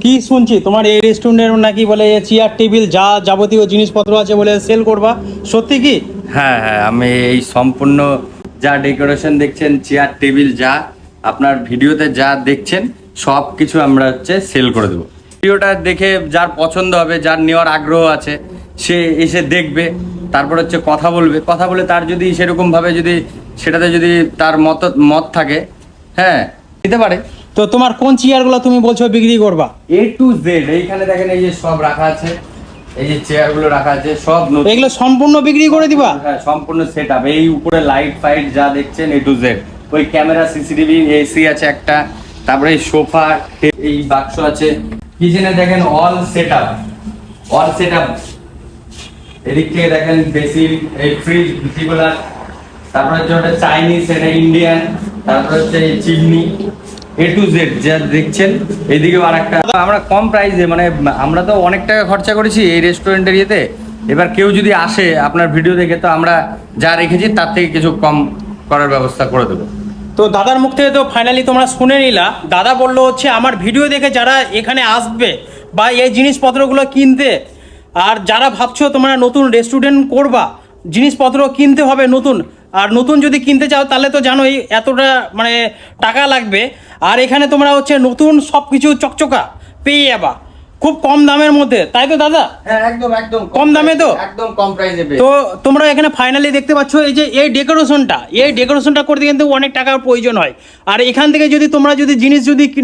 কি শুনছি তোমার এই রেস্টুরেন্টের নাকি বলে চেয়ার টেবিল যা যাবতীয় জিনিসপত্র আছে বলে সেল করবা, সত্যি কি? হ্যাঁ হ্যাঁ, আমি এই সম্পূর্ণ যা ডেকোরেশন দেখছেন, চেয়ার টেবিল যা আপনার ভিডিওতে যা দেখছেন সব কিছু আমরা সেল করে দেবো। ভিডিওটা দেখে যার পছন্দ হবে, যার নেওয়ার আগ্রহ আছে, সে এসে দেখবে, তারপর কথা বলবে, কথা বলে তার যদি সেরকমভাবে যদি সেটাতে যদি তার মত থাকে, হ্যাঁ নিতে পারে। তো তোমার কোন চেয়ারগুলো তুমি বলছো বিক্রি করবা? A to Z এইখানে দেখেন, এই যে সব রাখা আছে, এই যে চেয়ারগুলো রাখা আছে সব নতুন। এগুলো সম্পূর্ণ বিক্রি করে দিবা? হ্যাঁ, সম্পূর্ণ সেটআপ। এই উপরে লাইট ফাইট যা দেখছেন A to Z, ওই ক্যামেরা, সিসিটিভি, এসি আছে একটা, তারপরে এই সোফা, এই বাক্স আছে, কিচেনে দেখেন অল সেটআপ, এদিক থেকে দেখেন বেসিন, এই ফ্রিজ, ভিটিকুলার, তারপরে ওটা চাইনিজ, এটা ইন্ডিয়ান, তারপরে এই চিমনি, A to Z যা দেখছেন। এইদিকেও আর একটা, আমরা কম প্রাইসে, মানে আমরা তো অনেক টাকা খরচা করেছি এই রেস্টুরেন্টের ইয়েতে। এবার কেউ যদি আসে আপনার ভিডিও দেখে, তো আমরা যা রেখেছি তার থেকে কিছু কম করার ব্যবস্থা করে দেবো। তো দাদার মুখ থেকে তো ফাইনালি তোমরা শুনে নিলা। দাদা বললো আমার ভিডিও দেখে যারা এখানে আসবে বা এই জিনিসপত্রগুলো কিনতে, আর যারা ভাবছো তোমরা নতুন রেস্টুরেন্ট করবা, জিনিসপত্র কিনতে হবে নতুন, আর নতুন যদি কিনতে চাও তাহলে তো জানোই এতটা মানে টাকা লাগবে। আর এখানে তোমরা নতুন সব কিছু চকচকা পেয়ে যাবা খুব কম দামের মধ্যে, তাই তো দাদা? হ্যাঁ, একদম একদম কম দামে, তো একদম কম প্রাইসে। তো তোমরা এখানে ফাইনালি দেখতে পাচ্ছ এই ডেকোরেশনটা করতে কিন্তু অনেক টাকার প্রয়োজন হয়। আর এখান থেকে যদি তোমরা জিনিস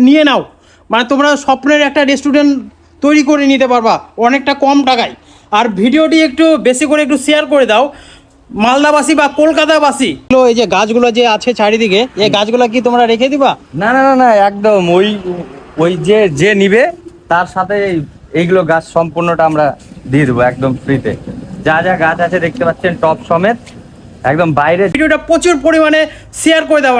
নিয়ে নাও, মানে তোমরা স্বপ্নের একটা রেস্টুরেন্ট তৈরি করে নিতে পারবা অনেকটা কম টাকায়। আর ভিডিওটি একটু বেশি করে একটু শেয়ার করে দাও মালদাবাসী বা কলকাতাবাসী। এই যে গাছগুলো যে আছে চারিদিকে, এই গাছগুলো কি তোমরা রেখে দিবা? না না না না, একদম ওই যে নিবে তার সাথে এইগুলো গাছ সম্পূর্ণটা আমরা দিয়ে দেবো একদম ফ্রিতে। যা যা গাছ আছে দেখতে পাচ্ছেন টপ সমেত, একদম বাইরে। ভিডিওটা প্রচুর পরিমাণে শেয়ার করে দেওয়া।